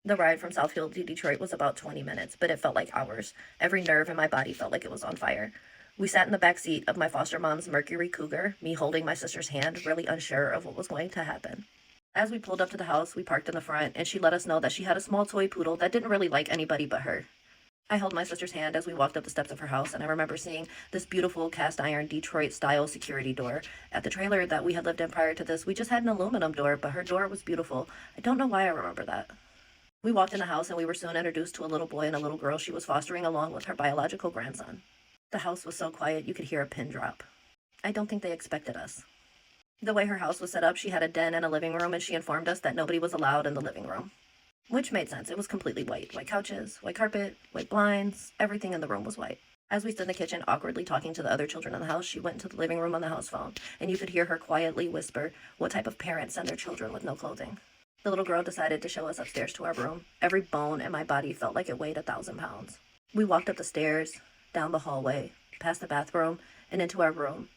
The ride from Southfield to Detroit was about 20 minutes, but it felt like hours. Every nerve in my body felt like it was on fire. We sat in the back seat of my foster mom's Mercury Cougar, me holding my sister's hand, really unsure of what was going to happen. As we pulled up to the house, we parked in the front, and she let us know that she had a small toy poodle that didn't really like anybody but her. I held my sister's hand as we walked up the steps of her house, and I remember seeing this beautiful cast iron Detroit style security door. At the trailer that we had lived in prior to this, we just had an aluminum door, but her door was beautiful. I don't know why I remember that. We walked in the house and we were soon introduced to a little boy and a little girl she was fostering along with her biological grandson. The house was so quiet you could hear a pin drop. I don't think they expected us. The way her house was set up, she had a den and a living room, and she informed us that nobody was allowed in the living room. Which made sense. It was completely white. White couches, white carpet, white blinds, everything in the room was white. As we stood in the kitchen awkwardly talking to the other children in the house, she went into the living room on the house phone, and you could hear her quietly whisper what type of parents send their children with no clothing. The little girl decided to show us upstairs to our room. Every bone in my body felt like it weighed 1,000 pounds. We walked up the stairs, down the hallway, past the bathroom, and into our room.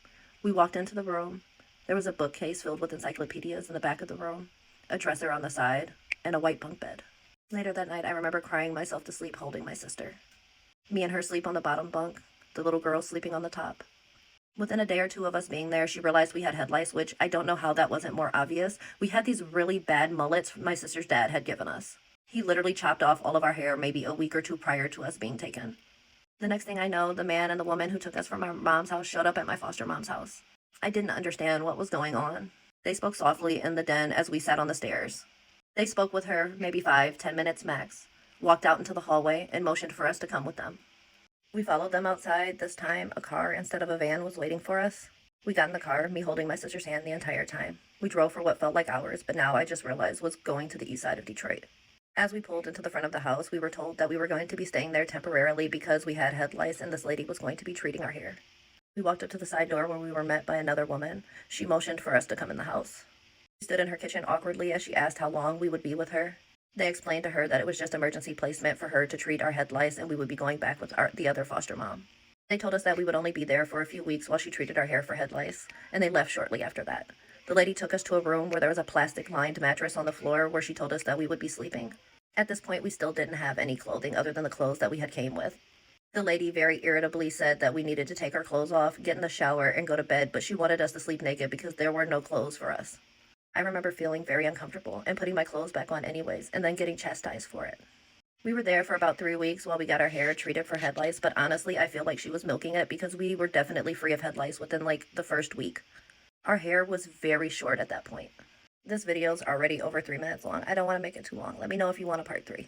We walked into the room. There was a bookcase filled with encyclopedias in the back of the room, a dresser on the side, and a white bunk bed. Later that night, I remember crying myself to sleep holding my sister. Me and her sleep on the bottom bunk, the little girl sleeping on the top. Within a day or two of us being there, she realized we had head lice, which I don't know how that wasn't more obvious. We had these really bad mullets my sister's dad had given us. He literally chopped off all of our hair maybe a week or two prior to us being taken. The next thing I know, the man and the woman who took us from my mom's house showed up at my foster mom's house. I didn't understand what was going on. They spoke softly in the den as we sat on the stairs. They spoke with her maybe 5-10 minutes max, walked out into the hallway, and motioned for us to come with them. We followed them outside. This time, a car instead of a van was waiting for us. We got in the car, me holding my sister's hand the entire time. We drove for what felt like hours, but now I just realized was going to the east side of Detroit. As we pulled into the front of the house, we were told that we were going to be staying there temporarily because we had head lice and this lady was going to be treating our hair. We walked up to the side door where we were met by another woman. She motioned for us to come in the house. We stood in her kitchen awkwardly as she asked how long we would be with her. They explained to her that it was just emergency placement for her to treat our head lice and we would be going back with the other foster mom. They told us that we would only be there for a few weeks while she treated our hair for head lice, and they left shortly after that. The lady took us to a room where there was a plastic-lined mattress on the floor where she told us that we would be sleeping. At this point, we still didn't have any clothing other than the clothes that we had came with. The lady very irritably said that we needed to take our clothes off, get in the shower, and go to bed, but she wanted us to sleep naked because there were no clothes for us. I remember feeling very uncomfortable and putting my clothes back on anyways, and then getting chastised for it. We were there for about 3 weeks while we got our hair treated for head lice, but honestly, I feel like she was milking it because we were definitely free of head lice within like the first week. Our hair was very short at that point. This video's already over 3 minutes long. I don't want to make it too long. Let me know if you want a part 3.